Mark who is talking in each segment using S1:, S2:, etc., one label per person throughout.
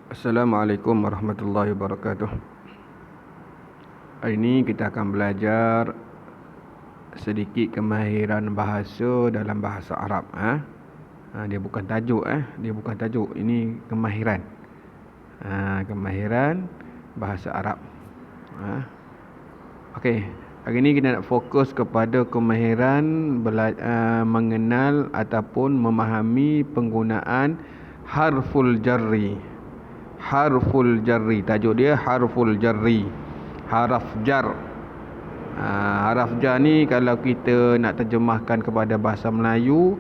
S1: Assalamualaikum warahmatullahi wabarakatuh. Hari ini kita akan belajar sedikit kemahiran bahasa dalam bahasa Arab. Dia bukan tajuk. Dia bukan tajuk. Ini kemahiran. Kemahiran bahasa Arab. Okey. Hari ini kita nak fokus kepada kemahiran mengenal ataupun memahami penggunaan harful jarri. Harful jarri, tajuk dia harful jarri, haraf jar. Haraf jar ni kalau kita nak terjemahkan kepada bahasa Melayu,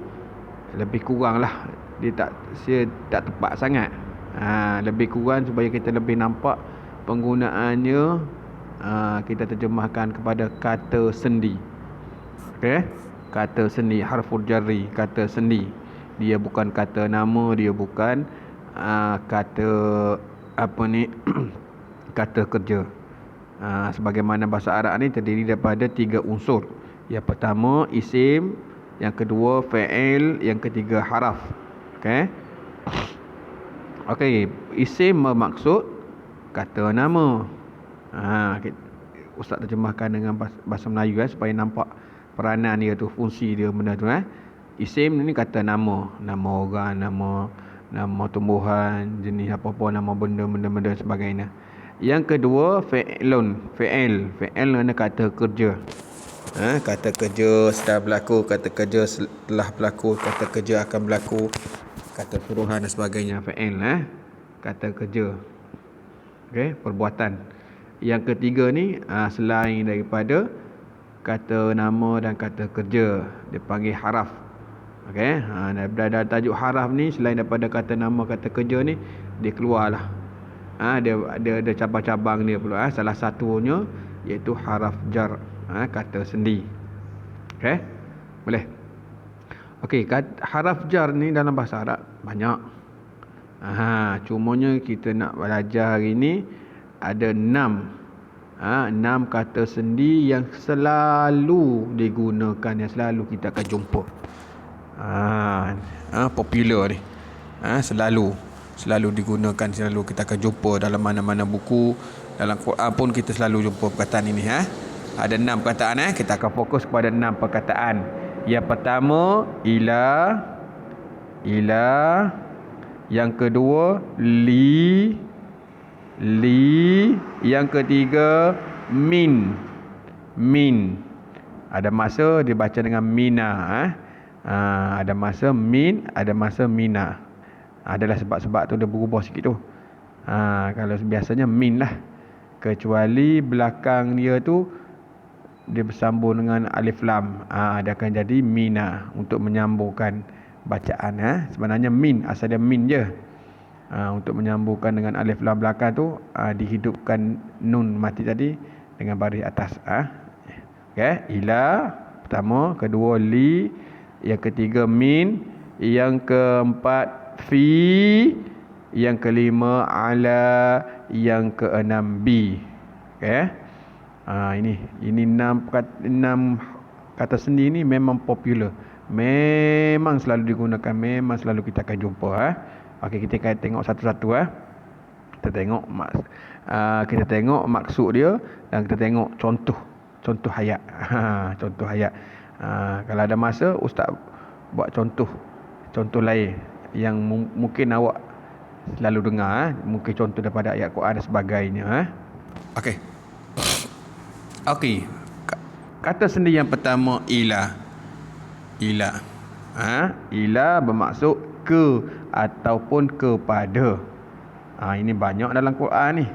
S1: lebih kurang lah dia tak tepat sangat. Lebih kurang supaya kita lebih nampak penggunaannya, kita terjemahkan kepada kata sendi. Okey, kata sendi, harful jarri, kata sendi. Dia bukan kata nama, dia bukan kata kata kerja. Sebagaimana bahasa Arab ni terdiri daripada 3 unsur. Yang pertama isim, yang kedua fa'il, yang ketiga haraf. Okey, isim bermaksud kata nama. Ustaz terjemahkan dengan bahasa Melayu supaya nampak peranan dia tu, fungsi dia benda tu. Isim ni kata nama, nama orang, nama tumbuhan, jenis apa-apa, nama benda sebagainya. Yang kedua fa'ilun, fa'il mana kata kerja. Kata kerja setelah berlaku, kata kerja setelah berlaku, kata kerja akan berlaku, kata suruhan dan sebagainya. Fa'il kata kerja. Okey, perbuatan. Yang ketiga ni selain daripada kata nama dan kata kerja, dia panggil haraf. Okey, daripada tajuk haraf ni, selain daripada kata nama, kata kerja ni, dia keluarlah. Dia ada cabang-cabang dia pula. Salah satunya iaitu haraf jar, kata sendi. Okey, boleh. Okey, haraf jar ni dalam bahasa Arab banyak. Cumanya kita nak belajar hari ni ada 6 kata sendi yang selalu digunakan, yang selalu kita akan jumpa. Popular ni. Selalu digunakan, selalu kita akan jumpa dalam mana-mana buku, dalam Quran pun kita selalu jumpa perkataan ini. Ada 6 perkataan. Kita akan fokus kepada 6 perkataan. Yang pertama ila. Yang kedua li. Yang ketiga min. Ada masa dibaca dengan mina. Ada masa min, ada masa mina. Adalah sebab-sebab tu dia berubah sikit tu. Kalau biasanya min lah, kecuali belakang dia tu dia bersambung dengan alif lam, dia akan jadi mina untuk menyambungkan bacaan. Sebenarnya min, asal dia min je. Untuk menyambungkan dengan alif lam belakang tu, dihidupkan nun mati tadi dengan baris atas. Okey, ila pertama, kedua li, yang ketiga min, yang keempat fi, yang kelima ala, yang keenam bi. Okey. Ini 6 kata sendi ni memang popular. Memang selalu digunakan, memang selalu kita akan jumpa. Okey, kita akan tengok satu-satu. Kita tengok maksud dia dan kita tengok contoh ayat. Contoh ayat. Kalau ada masa ustaz buat contoh lain yang mungkin awak selalu dengar, mungkin contoh daripada ayat Quran dan sebagainya. Okey. Kata sendi yang pertama ila. Ila bermaksud ke ataupun kepada. Ini banyak dalam Quran ni.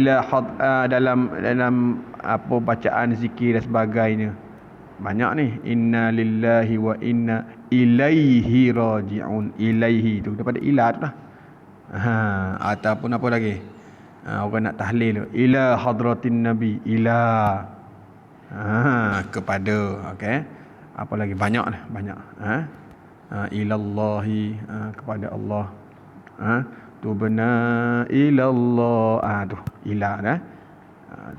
S1: Ila dalam apa bacaan zikir dan sebagainya. Banyak ni. Inna lillahi wa inna ilaihi raji'un. Ilaihi tu daripada ila tu lah. Ataupun apa lagi? Orang nak tahlil, ila hadratin nabi, ila kepada. Okey. Apa lagi? Banyak. Ilallahi, kepada Allah. Tubna ilallah. Tu ila dah.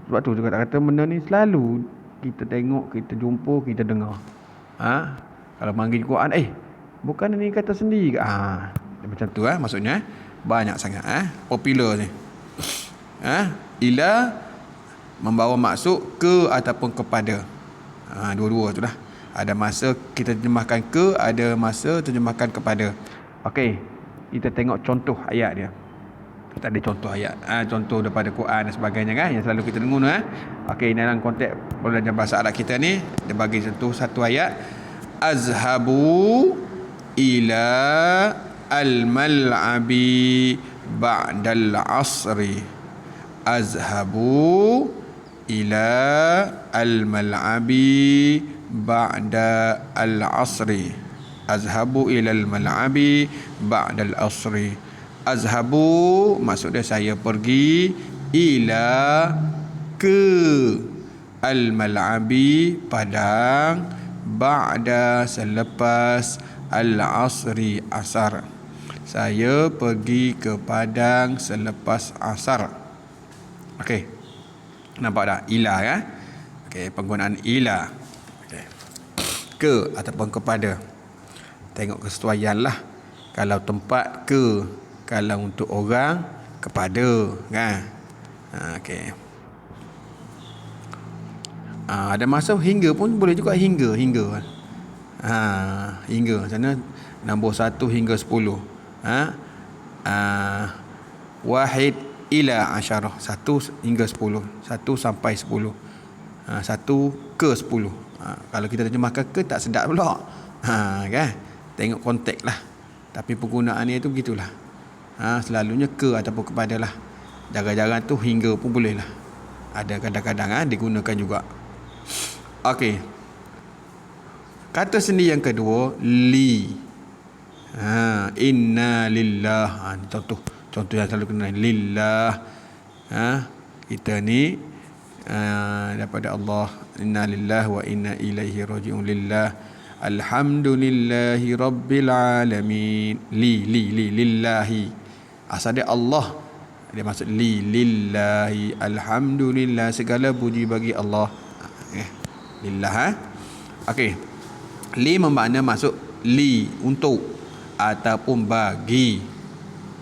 S1: Sebab tu juga kata benda ni selalu kita tengok, kita jumpa, kita dengar. Kalau manggil Quran, bukan ni kata sendi ke? Macam tu maksudnya banyak sangat popular ni. Ila membawa maksud ke ataupun kepada. Dua-dua tu lah. Ada masa kita terjemahkan ke, ada masa terjemahkan kepada. Okey, kita tengok contoh ayat dia. Kita ada contoh ayat, contoh daripada Quran dan sebagainya kan, yang selalu kita dengar Okey, dalam konteks belajar bahasa Arab kita ni, dia bagi contoh satu ayat, azhabu ila al-mal'abi ba'dal asri. Azhabu ila al-mal'abi ba'da al-asri. Azhabu ila al-mal'abi ba'da al-asri. Azhabu maksudnya saya pergi, ila ke al-mal'abi padang, ba'da selepas al-asri asar. Saya pergi ke padang selepas asar. Okey. Nampak tak? Ila Okey, penggunaan ila. Okey. Ke ataupun kepada. Tengok kesesuaian lah. Kalau tempat ke, kalau untuk orang kepada kan. Okey. Ada masa hingga pun boleh juga, hingga. Hingga sana nombor 1 hingga 10. Wahid ila asyarah, 1 hingga 10, 1 sampai 10. 1 ke 10. Kalau kita terjemahkan ke tak sedap pula. Kan? Tengok konteks lah. Tapi penggunaannya itu begitulah. Selalunya ke ataupun kepada lah. Jarang-jarang tu hingga pun boleh lah. Ada kadang-kadang digunakan juga. Okey. Kata sendi yang kedua, li. Inna lillah. Contoh yang selalu kena lillah. Kita ni daripada Allah, inna lillah wa inna ilaihi raji'un. Lillah, alhamdulillahi rabbil alamin. Lillahi. Asal dia Allah, dia maksud lillahi, alhamdulillah, segala puji bagi Allah. Lillah. Okey. Li bermakna maksud li, untuk ataupun bagi.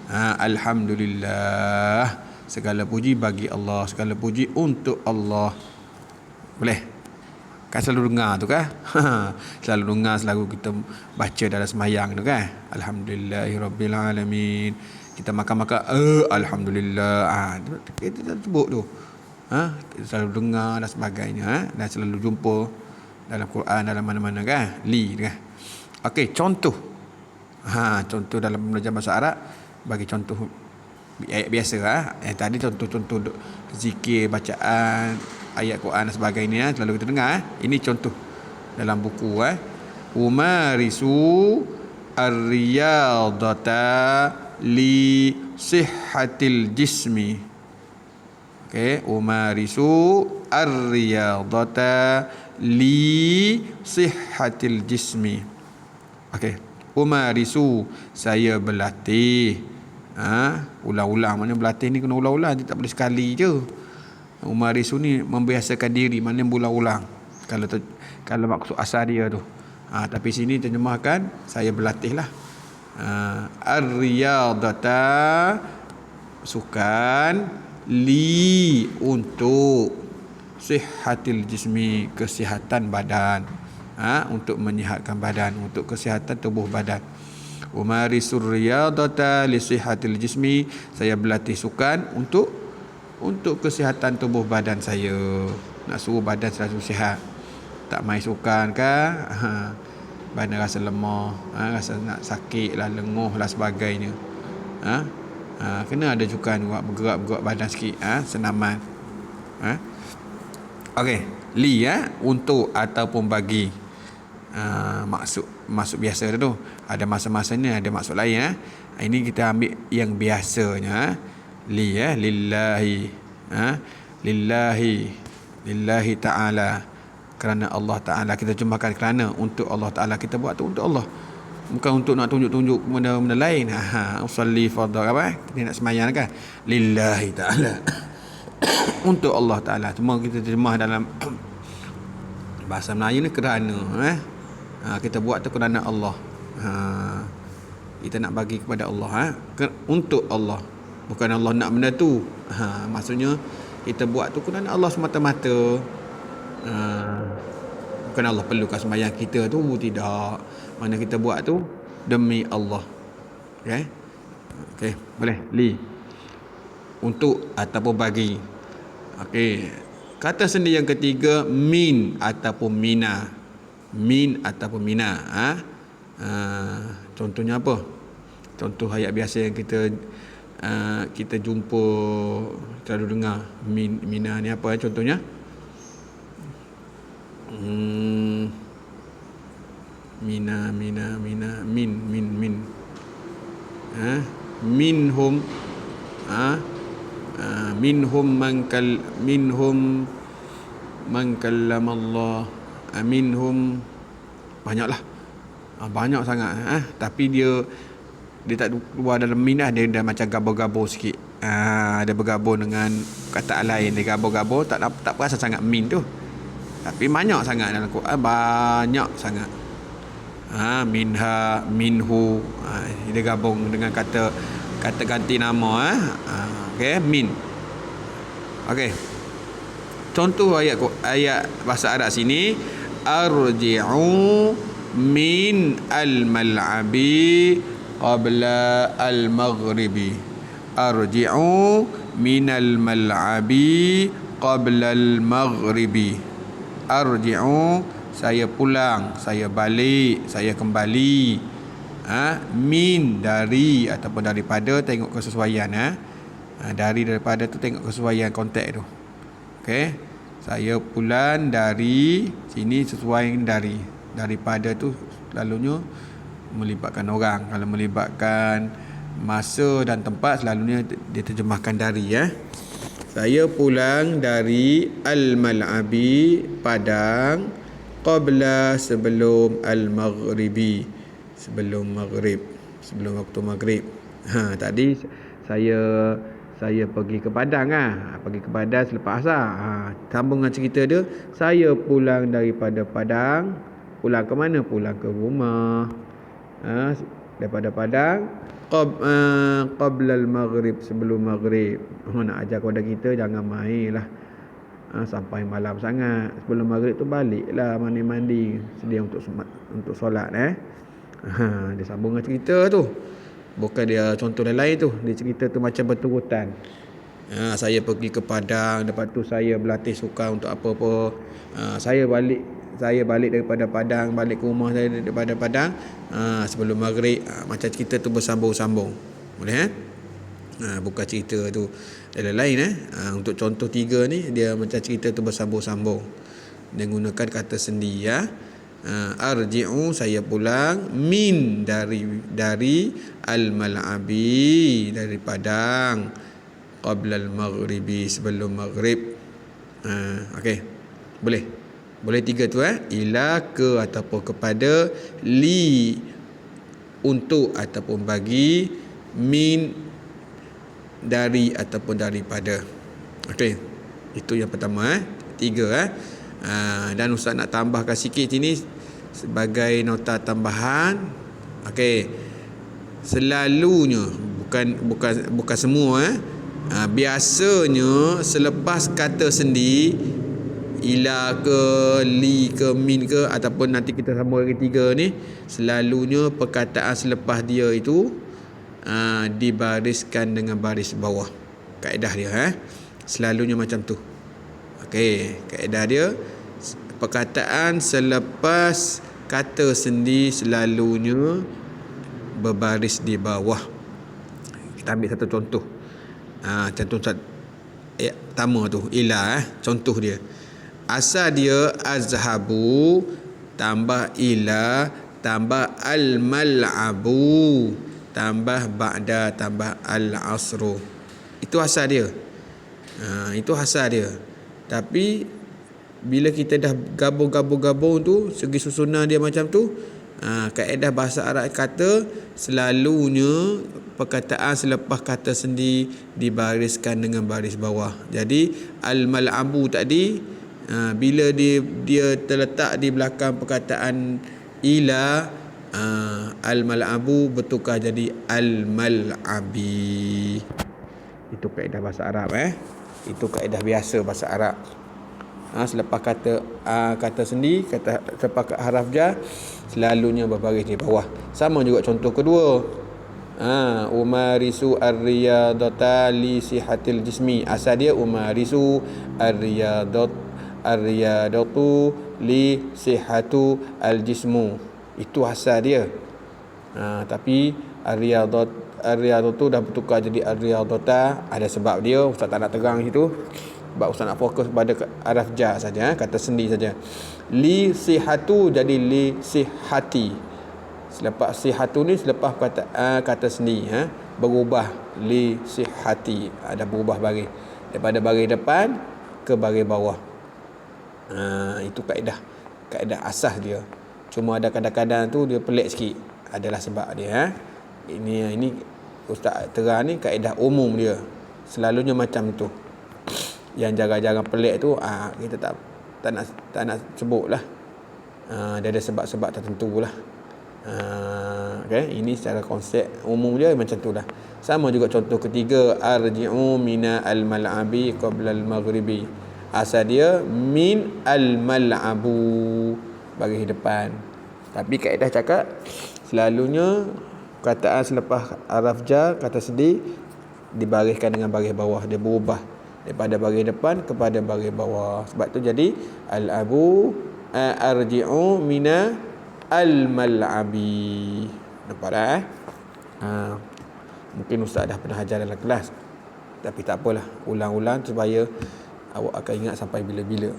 S1: Alhamdulillah, segala puji bagi Allah, segala puji untuk Allah. Boleh? Kan selalu dengar tu kan? Selalu dengar, selalu kita baca dalam semayang tu kan? Alhamdulillahirabbil alamin. Kita makan-makan, alhamdulillah. Kita sebut tu. Kita selalu dengar dan sebagainya, dan selalu jumpa dalam Quran, dalam mana-mana kan? Li kan? Okey, contoh. Contoh dalam belajar bahasa Arab, bagi contoh ayat biasa yang tadi contoh-contoh zikir, bacaan ayat Quran dan sebagainya selalu kita dengar. Ini contoh dalam buku umarisu ar-riyadata li sihhatil jismi. Okey, umarisu ar-riyadata li sihhatil jismi. Okey, umarisu, saya berlatih. Ulang-ulang, mana berlatih ni kena ulang-ulang, tak boleh sekali je. Umarisu ni membiasakan diri, mana berulang-ulang. Kalau maksud asal dia tu. Tapi sini terjemahkan saya berlatih lah. Ar-riyadata, sukan, li, untuk, sihhatil jismi, kesihatan badan. Untuk menyihatkan badan, untuk kesihatan tubuh badan. Umarisur riyadata li sihhatil jismi, saya berlatih sukan untuk kesihatan tubuh badan saya. Nak suruh badan selalu sihat. Tak main sukan kan? Badan rasa lemah, rasa nak sakit lah, lenguh lah sebagainya. Kena ada sukan juga, bergerak badan sikit, senaman. Okey, li untuk ataupun bagi. Maksud biasa tu. Ada masa-masanya ada maksud lain. Ini kita ambil yang biasanya. Li lillahi. Lillahi ta'ala, kerana Allah Ta'ala. Kita terjemahkan kerana, untuk Allah Ta'ala. Kita buat tu untuk Allah, bukan untuk nak tunjuk-tunjuk benda-benda lain. Usalli fardhu kita nak semayang kan, lillahi ta'ala. Untuk Allah Ta'ala. Cuma kita terjemah dalam bahasa Melayu ni kerana kita buat tu kerana Allah. Kita nak bagi kepada Allah, untuk Allah. Bukan Allah nak benda tu. Maksudnya kita buat tu kerana Allah semata-mata. Bukan Allah perlukan sembahyang kita tu, tidak. Mana kita buat tu demi Allah. Okey, boleh. Li. Untuk ataupun bagi. Okey. Kata sendi yang ketiga, min ataupun mina. Min ataupun mina. Contohnya apa? Contoh ayat biasa yang kita jumpa, selalu dengar. Mina ni apa contohnya? Mina, min. Minhum man kallamallah, minhum banyaklah, banyak sangat. Tapi dia tak keluar dalam minah, dia dah macam gabur-gabur sikit. Dia bergabur dengan kataan lain, dia gabur-gabur, tak berasa sangat min tu. Tapi banyak sangat dalam Quran, banyak sangat. Minha, minhu, dia gabung dengan kata ganti nama. Okey, min. Okey. Contoh ayat bahasa Arab sini, arji'u min al-mal'abi qabla al-maghribi. Arji'u min al-mal'abi qabla al-maghribi. Arji'u, saya pulang, saya balik, saya kembali. Min, dari ataupun daripada, tengok kesesuaian. Daripada tu tengok kesesuaian konteks tu. Okey, saya pulang dari sini sesuai dengan daripada tu selalunya melibatkan orang. Kalau melibatkan masa dan tempat, selalunya dia terjemahkan dari. Saya pulang dari al-mal'abi, padang, qabla, sebelum al-maghribi, sebelum maghrib, sebelum waktu maghrib. Tadi saya pergi ke Padang, pergi ke Padang selepas asar. Sambung dengan cerita dia, saya pulang daripada Padang. Pulang ke mana? Pulang ke rumah. Daripada Padang qabla al-maghrib, sebelum maghrib. Nak ajar kepada kita jangan main lah sampai malam sangat. Sebelum maghrib tu baliklah, mandi sedia untuk solat. Dia sambung dengan cerita tu. Bukan dia contoh lain tu. Dia cerita tu macam berturutan. Saya pergi ke Padang, lepas tu saya berlatih sukan untuk apa-apa. Saya balik daripada Padang, balik ke rumah saya daripada Padang sebelum maghrib. Macam cerita tu bersambung-sambung. Boleh bukan cerita tu lain. Untuk contoh 3 ni, dia macam cerita tu bersambung-sambung. Dia gunakan kata sendi. Arji'u, saya pulang, min, dari al-mal'abi, dari Padang, qabla al-maghribi, sebelum maghrib. Okey, boleh 3 tu. Ila, ke ataupun kepada, li, untuk ataupun bagi, min, dari ataupun daripada. Okey, itu yang pertama. 3. Dan Ustaz nak tambahkan sikit sini sebagai nota tambahan. Okey, selalunya, bukan semua, biasanya selepas kata sendi, ila ke, li ke, min ke, ataupun nanti kita sambung lagi 3 ni, selalunya perkataan selepas dia itu dibariskan dengan baris bawah. Kaedah dia selalunya macam tu. Okey, kaedah dia, perkataan selepas kata sendi selalunya berbaris di bawah. Kita ambil satu contoh. Contoh ayat pertama tu, ila. Contoh dia, asal dia azhabu tambah ila tambah al-mal'abu tambah ba'da tambah al-asru. Itu asal dia. Itu asal dia. Tapi bila kita dah gabung tu, segi susunan dia macam tu, kaedah bahasa Arab kata selalunya perkataan selepas kata sendi dibariskan dengan baris bawah. Jadi al-mal'abu tadi, bila dia terletak di belakang perkataan ila, Al-mal'abu bertukar jadi al-mal'abi. Itu kaedah bahasa Arab Itu kaedah biasa bahasa Arab. Selepas kata sendi, selepas haraf jar, selalunya berbaris di bawah. Sama juga contoh kedua. Umarisu ar-riyadata li sihatil jismi. Asal dia umarisu ar-riyadatu li sihatu al-jismu. Itu asal dia. Tapi ar-riyadatu dah bertukar jadi ar-riyadata. Ada sebab dia, ustaz tak nak terang situ. Sebab ustaz nak fokus pada haraf jar saja, kata sendi saja. Li sihatu jadi li sihati. Selepas sihatu ni selepas kata sendi berubah li sihati. Ada berubah baris daripada baris depan ke baris bawah. Itu kaedah asas dia. Cuma ada kadang-kadang tu dia pelik sikit. Adalah sebab dia. Ini ustaz terang ni kaedah umum dia. Selalunya macam tu. Yang jarang-jarang pelik tu kita tak nak sebut lah. Dia ada sebab-sebab tertentu lah. Ini secara konsep umum dia macam tu lah. Sama juga contoh ketiga, arji'u mina al-mal'abi qabla al-maghribi. Asal dia min al-mal'abu, baris depan. Tapi kaedah cakap selalunya kataan selepas haraf jar, kata sendi, dibariskan dengan baris bawah. Dia berubah daripada baris depan kepada baris bawah. Sebab tu jadi al-abu arji'u mina al-mal'abi. Nampak dah mungkin ustaz dah pernah ajar dalam kelas, tapi tak apalah, ulang-ulang supaya awak akan ingat sampai bila-bila.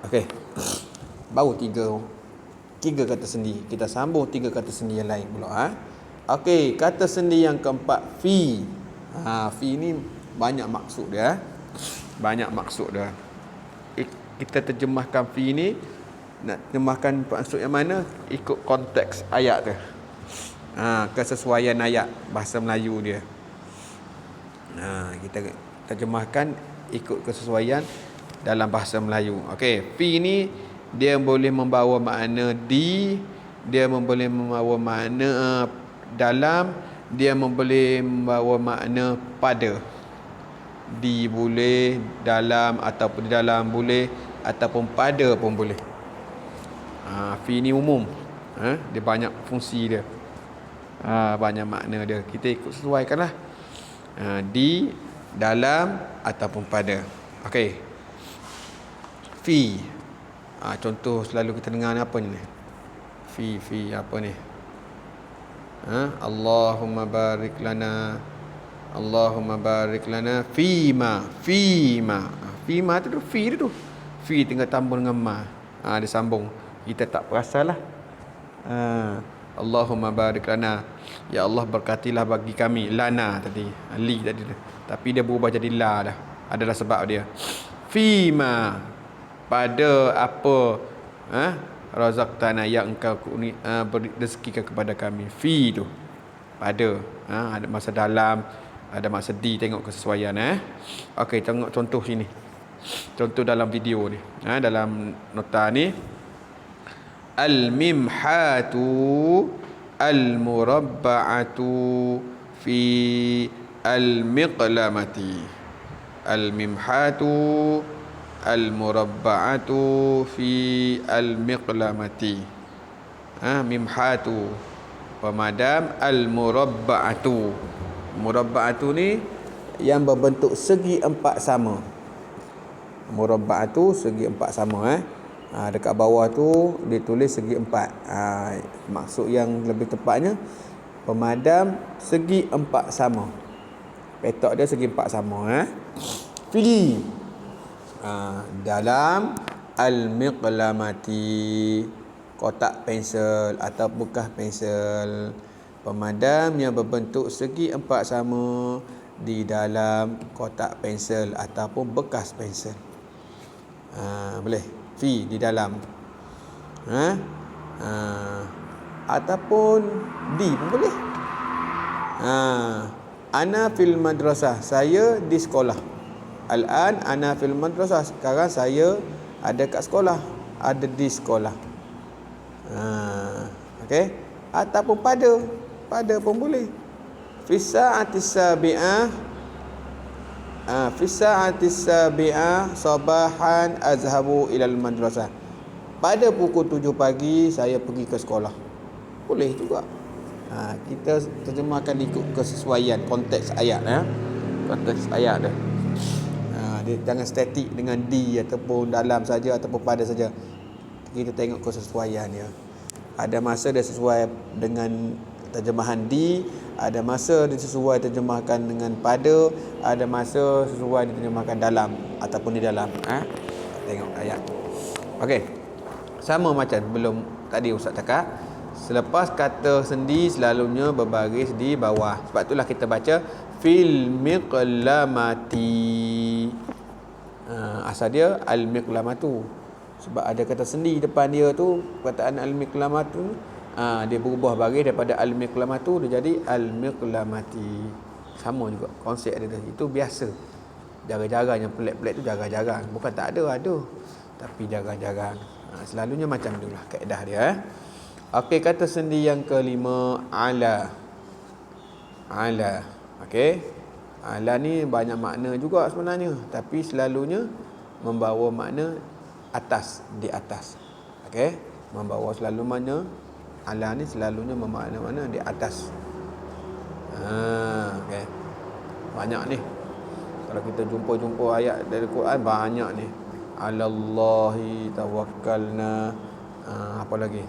S1: Okey. Baru tiga kata sendi. Kita sambung tiga kata sendi yang lain pula. Okey, kata sendi yang keempat, fi. Fi ni banyak maksud dia. Kita terjemahkan fi ni, nak terjemahkan maksud yang mana ikut konteks ayat tu. Kesesuaian ayat bahasa Melayu dia. Kita terjemahkan ikut kesesuaian dalam bahasa Melayu. Okey, fi ni dia boleh membawa makna di, dia boleh membawa makna dalam, dia boleh membawa makna pada. Di boleh, dalam ataupun di dalam boleh, ataupun pada pun boleh. Fi ni umum. Dia banyak fungsi dia. Banyak makna dia. Kita ikut sesuaikanlah. Di, dalam ataupun pada. Okey. Fi. Contoh selalu kita dengar ni apa ni? Fi apa ni? Allahumma barik lana fima. Fima tu fi tu. Fi tinggal tambung dengan ma. Dia sambung. Kita tak perasalah. Allahumma barik lana. Ya Allah berkatilah bagi kami. Lana tadi. Li tadi. Tapi dia berubah jadi la dah. Adalah sebab dia. Fima. Pada apa razaqtana yang engkau rezekikan kepada kami. Fi tu pada. Ada masa dalam, ada masa di. Tengok kesesuaian. Okey, tengok contoh sini. Contoh dalam video ni. Dalam nota ni, al-mimhatu al-murabba'atu fi al-miqlamati. Al-mimhatu al-murabba'atu fi al-miqlamati. Mimhatu pemadam, al-murabba'atu. Murabba'atu ni yang berbentuk segi empat sama. Murabba'atu segi empat sama. Dekat bawah tu dia tulis segi empat. Maksud yang lebih tepatnya, pemadam segi empat sama. Petok dia segi empat sama. Fi dalam al-miqlamati, kotak pensel atau bekas pensel. Pemadam yang berbentuk segi empat sama di dalam kotak pensel ataupun bekas pensel. Boleh. Fi di dalam. Ataupun di pun boleh. Ana fil madrasah, saya di sekolah. Al-an ana fil madrasah, sekarang saya ada kat sekolah, ada di sekolah. Okey. ataupun pada pun boleh. Fi sa'atis sabi'ah sabahan azhabu ilal madrasah. Pada pukul 7 pagi saya pergi ke sekolah. Boleh juga. Kita terjemahkan ikut kesesuaian konteks ayat konteks ayat dia. Dia jangan statik dengan di ataupun dalam saja ataupun pada saja. Kita tengok kesesuaian dia. Ada masa dia sesuai dengan terjemahan di, ada masa dia sesuai terjemahkan dengan pada, ada masa sesuai diterjemahkan dalam ataupun di dalam. Tengok ayat. Okey. Sama macam belum tadi Ustaz cakap, selepas kata sendi selalunya berbaris di bawah. Sebab itulah kita baca fil miqlamati. Asal dia al-miqlamatu. Sebab ada kata sendi depan dia tu, perkataan al-miqlamatu, dia berubah baris daripada al-miqlamatu dia jadi al-miqlamati. Sama juga konsep dia tu. Itu biasa. Jarang-jarang yang pelik-pelik tu jarang-jarang. Bukan tak ada, tapi jarang-jarang. Selalunya macam itulah kaedah dia. Okey, kata sendi yang kelima, ala. Okey. Ala ni banyak makna juga sebenarnya, tapi selalunya membawa makna atas, di atas. Okey, membawa selalu makna ala ni selalunya bermakna mana di atas. Okey. Banyak ni. Kalau kita jumpa ayat dari Quran banyak ni. Alallahi tawakkalna. Apa lagi?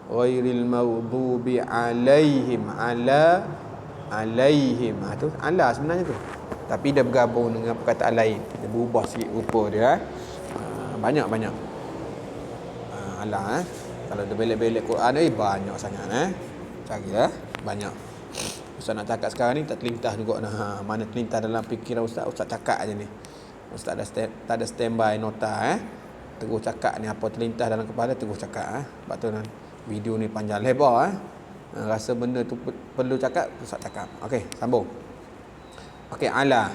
S1: Ghairil maghdubi alaihim. Alaihim. Tu ala sebenarnya tu. Tapi dia bergabung dengan perkataan lain. Dia berubah sikit rupa dia. Banyak. Ala. Kalau dia belek-belek Quran ni banyak sangat. Carilah. Banyak. Ustaz nak cakap sekarang ni tak terlintas juga mana terlintas dalam fikiran Ustaz cakap aja ni. Ustaz tak ada standby nota terus cakap ni, apa terlintas dalam kepala terus cakap Sebab tu video ni panjang lebar rasa benda tu perlu cakap, Ustaz cakap. Okey, sambung. Okey, ala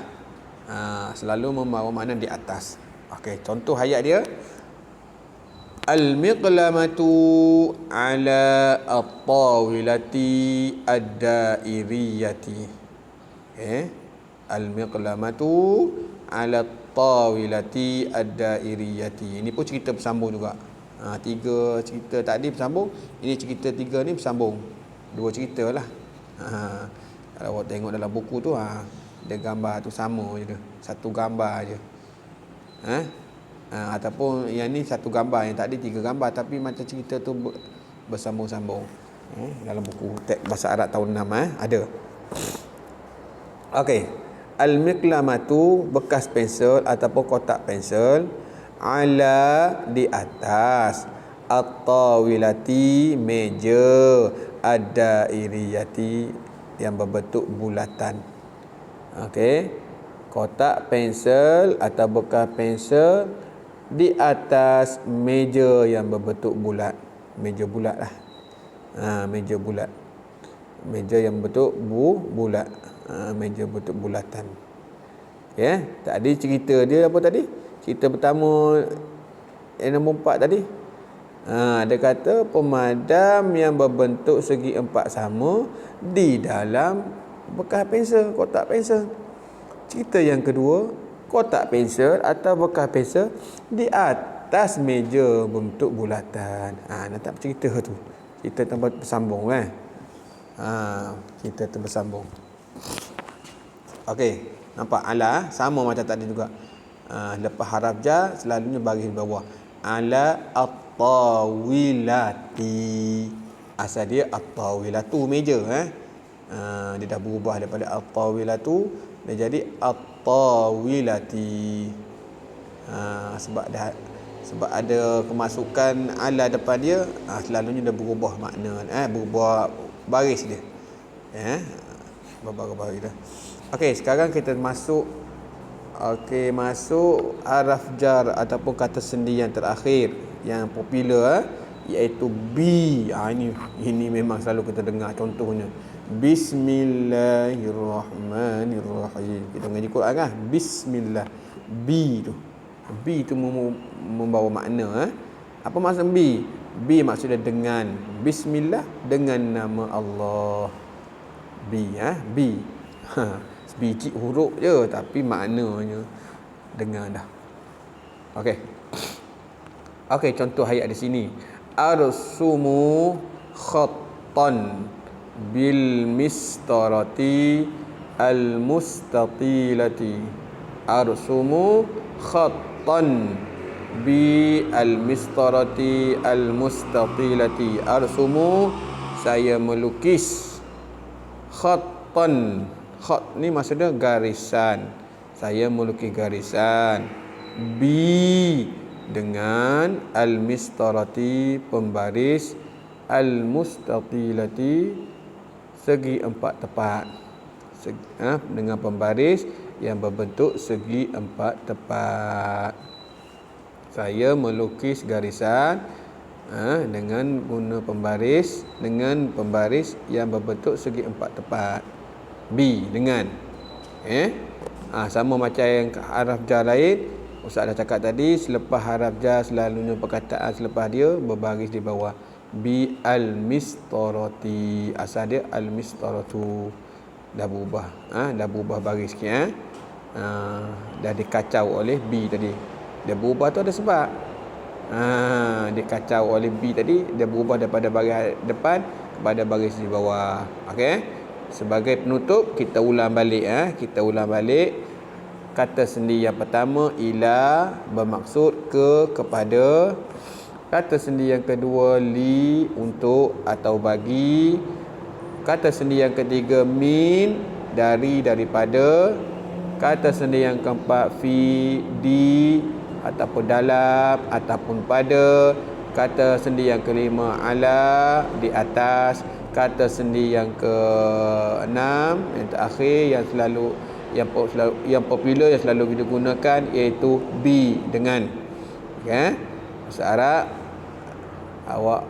S1: selalu membawa makna di atas. Okey, contoh ayat dia, al-miqlamatu ala at-tawilati ad-dairiyati. Al-miqlamatu ala at-tawilati ad-dairiyati. Ini pun cerita bersambung juga. 3 cerita tadi bersambung, ini cerita 3 ni bersambung. 2 cerita lah. Kalau awak tengok dalam buku tu dia gambar tu sama je, satu gambar je. Ataupun yang ni satu gambar, yang tadi 3 gambar, tapi macam cerita tu bersambung-sambung. Dalam buku teks bahasa Arab tahun 6 ada. Okey, al-miqlamatu bekas pensel ataupun kotak pensel, ala di atas, at-tawilati meja, ad-dairiyati yang berbentuk bulatan. Okey, kotak pensel atau bekas pensel di atas meja yang berbentuk bulat. Meja bulat lah. Meja bulat. Meja yang berbentuk bulat. Meja bentuk bulatan. Tadi cerita dia apa tadi? Cerita pertama yang nombor 4 tadi. Dia kata pemadam yang berbentuk segi empat sama di dalam bekas pensel, kotak pensel. Cerita yang kedua, kotak pensel atau bekas pensel di atas meja bentuk bulatan. Nampak cerita tu. Cerita tambah bersambung cerita tu bersambung. Okey, nampak ala sama macam tadi juga. Lepas haraf jar selalunya baris bawah. Ala at-tawilati. Asal dia at-tawilatu meja dia dah berubah daripada at-tawilatu dia jadi at-tawilati. Sebab ada kemasukan ala depan dia, selalunya dia berubah makna, berubah baris dia. Berubah baris dia. Okey, sekarang kita masuk haraf jar ataupun kata sendi yang terakhir yang popular iaitu bi. Ini memang selalu kita dengar contohnya. Bismillahirrahmanirrahim. Kita mengaji Quran Bismillah. Bi tu membawa makna Apa maksud bi? Bi maksudnya dengan. Bismillah, dengan nama Allah. Bi, bi. Sebiji huruf je tapi maknanya dengar dah. Okey. Okey, contoh ayat di sini. Arsumu khattan bil mistarati al mustatilati. Arsumu khattan bi al mistarati al mustatilati. Arsumu, saya melukis. Khattan, khat ni maksudnya garisan. Saya melukis garisan. Bi, dengan al mistarati, pembaris, al mustatilati, segi empat tepat. Dengan pembaris yang berbentuk segi empat tepat. Saya melukis garisan dengan guna pembaris, dengan pembaris yang berbentuk segi empat tepat. B, dengan. Sama macam yang haraf jar lain. Ustaz dah cakap tadi, selepas haraf jar selalunya perkataan selepas dia berbaris di bawah. Bi al-mistarati. Asal dia al-mistaratu. Dah berubah. Dah berubah baris sikit. Dah dikacau oleh B tadi. Dia berubah tu ada sebab. Dikacau oleh B tadi, dia berubah daripada baris depan kepada baris di bawah. Okey. Sebagai penutup, kita ulang balik. Kita ulang balik. Kata sendi yang pertama, ila, bermaksud ke, kepada. Kata sendi yang kedua, li, untuk atau bagi. Kata sendi yang ketiga, min, dari, daripada. Kata sendi yang keempat, fi, di, ataupun dalam, ataupun pada. Kata sendi yang kelima, ala, di atas. Kata sendi yang keenam, yang terakhir, yang popular yang selalu kita gunakan, iaitu bi, dengan. Okay? Bahasa Arab, awak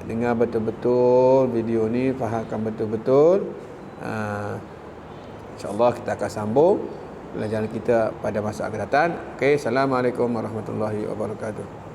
S1: dengar betul-betul video ni, fahamkan betul-betul. InsyaAllah kita akan sambung pelajaran kita pada masa akan datang. Okay, Assalamualaikum warahmatullahi wabarakatuh.